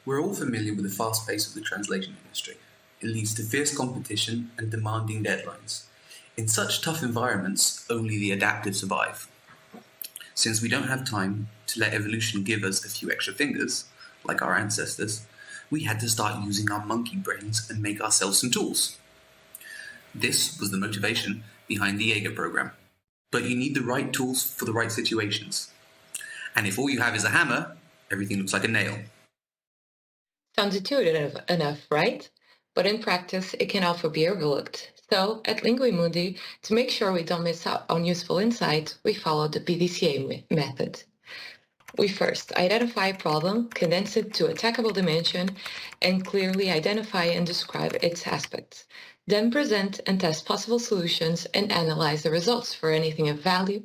We're all familiar with the fast pace of the translation industry. It leads to fierce competition and demanding deadlines. In such tough environments, only the adaptive survive. Since we don't have time to let evolution give us a few extra fingers, like our ancestors, we had to start using our monkey brains and make ourselves some tools. This was the motivation behind the Jaeger program. But you need the right tools for the right situations. And if all you have is a hammer, everything looks like a nail. Sounds intuitive enough, right? But in practice, it can also be overlooked. So, at Linguimundi, to make sure we don't miss out on useful insight, we follow the PDCA method. We first identify a problem, condense it to a attackable dimension, and clearly identify and describe its aspects. Then present and test possible solutions and analyze the results for anything of value.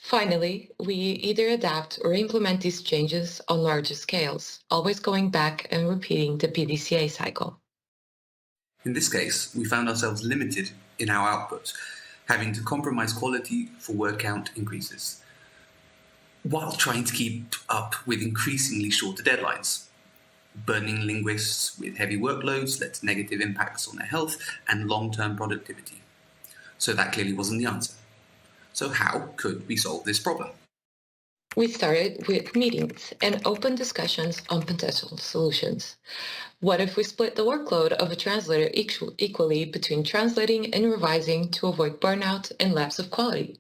Finally, we either adapt or implement these changes on larger scales, always going back and repeating the PDCA cycle. In this case, we found ourselves limited in our output, having to compromise quality for word count increases, while trying to keep up with increasingly shorter deadlines. Burdening linguists with heavy workloads led to negative impacts on their health and long-term productivity. So that clearly wasn't the answer. So how could we solve this problem? We started with meetings and open discussions on potential solutions. What if we split the workload of a translator equally between translating and revising to avoid burnout and lapse of quality?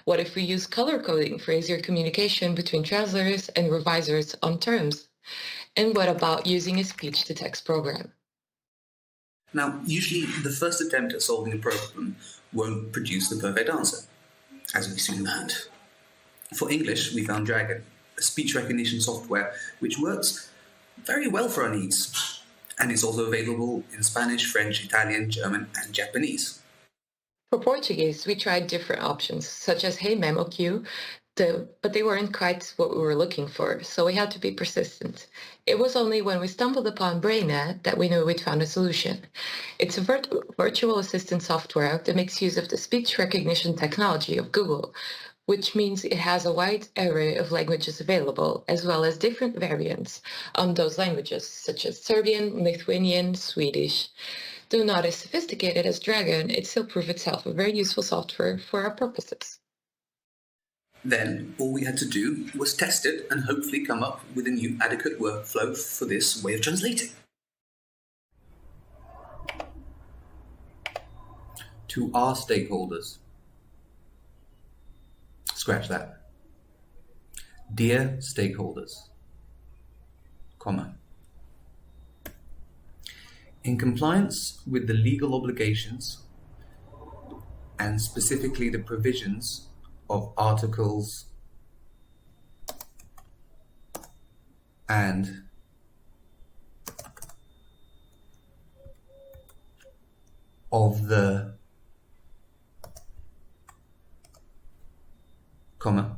What if we use color coding for easier communication between translators and revisers on terms? And what about using a speech-to-text program? Now, usually the first attempt at solving a problem won't produce the perfect answer, as we soon learned. For English, we found Dragon, a speech recognition software which works very well for our needs, and is also available in Spanish, French, Italian, German, and Japanese. For Portuguese, we tried different options, such as Hey Memo Queue, but they weren't quite what we were looking for, so we had to be persistent. It was only when we stumbled upon Braina that we knew we'd found a solution. It's a virtual assistant software that makes use of the speech recognition technology of Google, which means it has a wide array of languages available, as well as different variants on those languages, such as Serbian, Lithuanian, Swedish. Though not as sophisticated as Dragon, it still proved itself a very useful software for our purposes. Then, all we had to do was test it and hopefully come up with a new adequate workflow for this way of translating. To our stakeholders. Scratch that. Dear stakeholders, comma. In compliance with the legal obligations and specifically the provisions of articles and of the comma,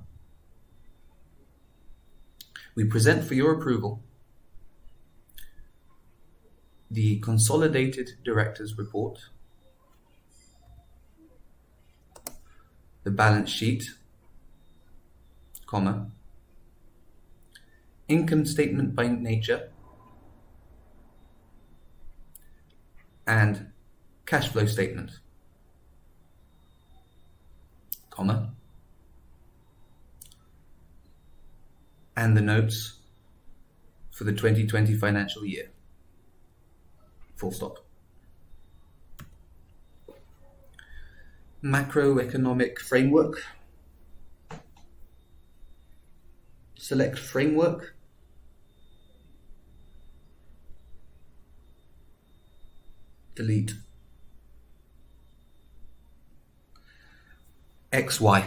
we present for your approval the Consolidated Directors' Report, the balance sheet, comma, income statement by nature, and cash flow statement, comma, and the notes for the 2020 financial year. Full stop. Macroeconomic framework. Select framework. Delete. XY.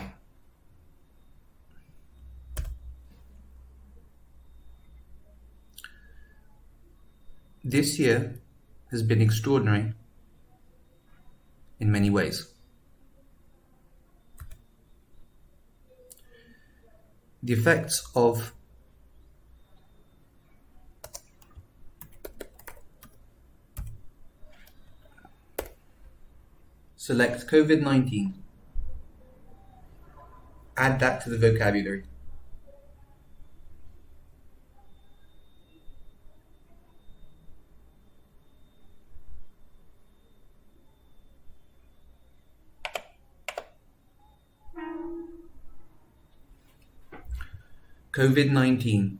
This year has been extraordinary in many ways. The effects of select COVID-19. Add that to the vocabulary. COVID-19.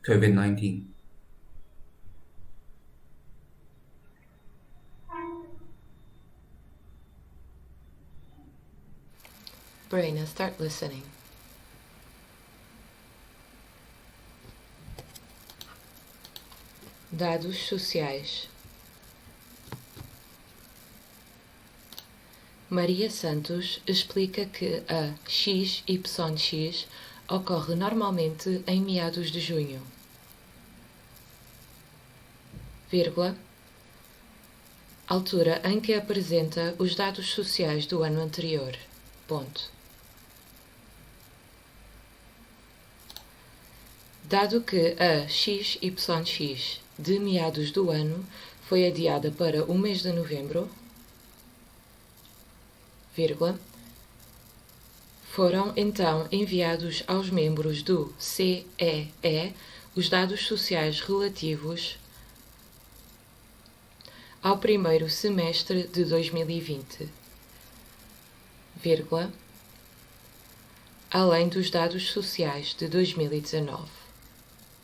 COVID-19. Braina, start listening. Dados sociais. Maria Santos explica que a XYX ocorre normalmente em meados de junho, vírgula, altura em que apresenta os dados sociais do ano anterior, ponto. Dado que a XYX de meados do ano foi adiada para o mês de novembro, vírgula, foram então enviados aos membros do CEE os dados sociais relativos ao primeiro semestre de 2020, vírgula, além dos dados sociais de 2019,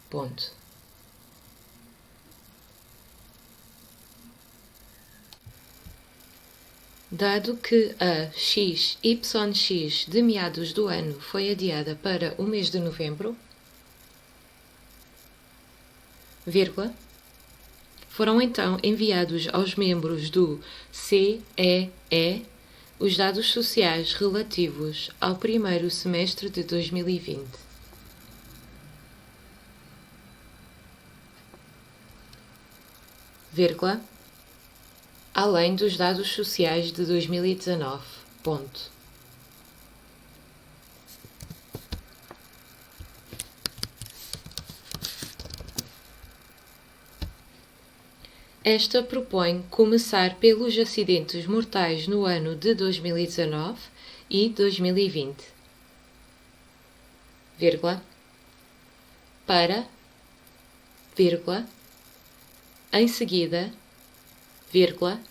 ponto. Dado que a XYX de meados do ano foi adiada para o mês de novembro, vírgula, foram então enviados aos membros do CEE os dados sociais relativos ao primeiro semestre de 2020. Vírgula, além dos dados sociais de 2019, ponto. Esta propõe começar pelos acidentes mortais no ano de 2019 e 2020, vírgula, para, vírgula, em seguida, vírgula,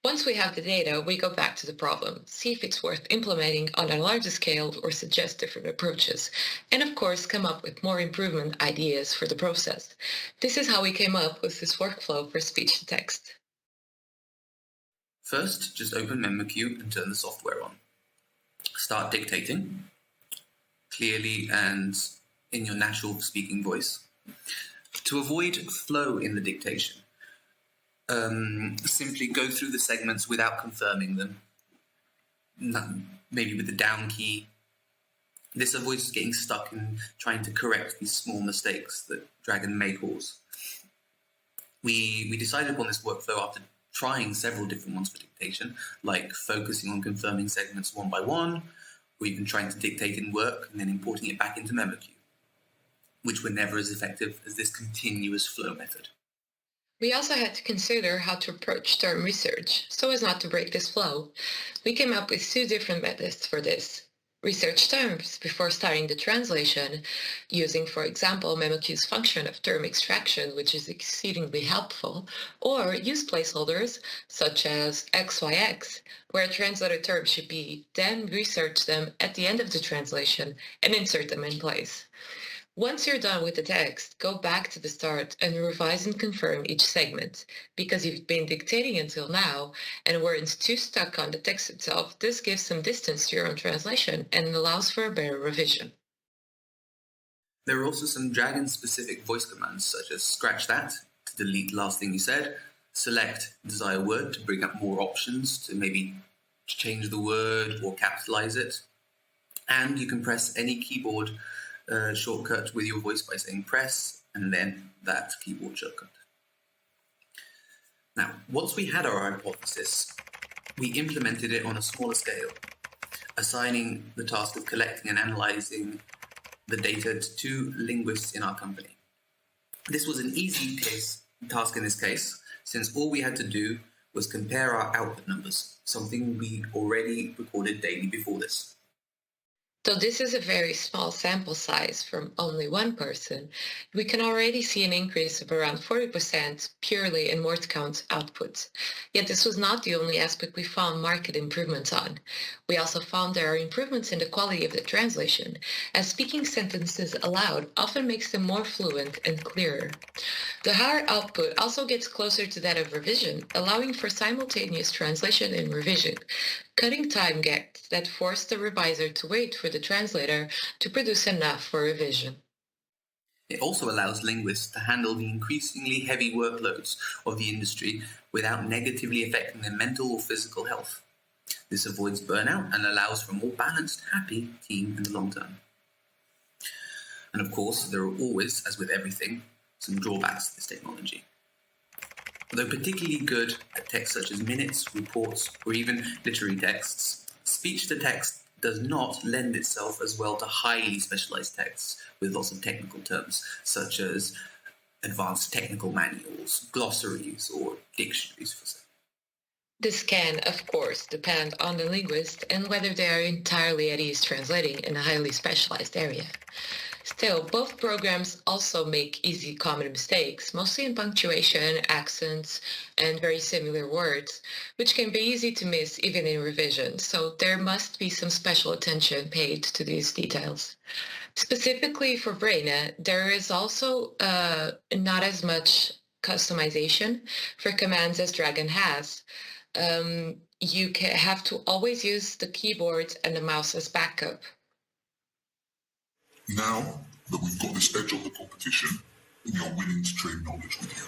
once we have the data, we go back to the problem, see if it's worth implementing on a larger scale or suggest different approaches, and of course come up with more improvement ideas for the process. This is how we came up with this workflow for speech-to-text. First, just open MemoQ and turn the software on. Start dictating, clearly and in your natural speaking voice. To avoid flow in the dictation, simply go through the segments without confirming them, maybe with the down key. This avoids getting stuck in trying to correct these small mistakes that Dragon may cause. We decided upon this workflow after trying several different ones for dictation, like focusing on confirming segments one by one, or even trying to dictate in work and then importing it back into MemoQ, which were never as effective as this continuous flow method. We also had to consider how to approach term research so as not to break this flow. We came up with two different methods for this. Research terms before starting the translation, using, for example, MemoQ's function of term extraction, which is exceedingly helpful, or use placeholders, such as XYX, where a translated term should be, then research them at the end of the translation and insert them in place. Once you're done with the text, go back to the start and revise and confirm each segment. Because you've been dictating until now and weren't too stuck on the text itself, this gives some distance to your own translation and allows for a better revision. There are also some Dragon-specific voice commands, such as scratch that to delete the last thing you said, select desired word to bring up more options to maybe change the word or capitalize it, and you can press any keyboard shortcut with your voice by saying press and then that keyboard shortcut. Now, once we had our hypothesis, we implemented it on a smaller scale, assigning the task of collecting and analyzing the data to two linguists in our company. This was an easy task in this case, since all we had to do was compare our output numbers, something we already recorded daily before this. So this is a very small sample size from only one person. We can already see an increase of around 40% purely in word count output. Yet this was not the only aspect we found marked improvements on. We also found there are improvements in the quality of the translation, as speaking sentences aloud often makes them more fluent and clearer. The higher output also gets closer to that of revision, allowing for simultaneous translation and revision, cutting time gaps that force the reviser to wait for the translator to produce enough for revision. It also allows linguists to handle the increasingly heavy workloads of the industry without negatively affecting their mental or physical health. This avoids burnout and allows for a more balanced, happy team in the long term. And of course, there are always, as with everything, some drawbacks to this technology. Although particularly good at text such as minutes, reports, or even literary texts, speech-to-text does not lend itself as well to highly specialized texts with lots of technical terms, such as advanced technical manuals, glossaries, or dictionaries, for example. This can, of course, depend on the linguist and whether they are entirely at ease translating in a highly specialized area. Still, both programs also make easy common mistakes, mostly in punctuation, accents, and very similar words, which can be easy to miss even in revision. So there must be some special attention paid to these details. Specifically for Braina, there is also not as much customization for commands as Dragon has. You have to always use the keyboard and the mouse as backup. Now that we've got this edge on the competition, we are willing to trade knowledge with you.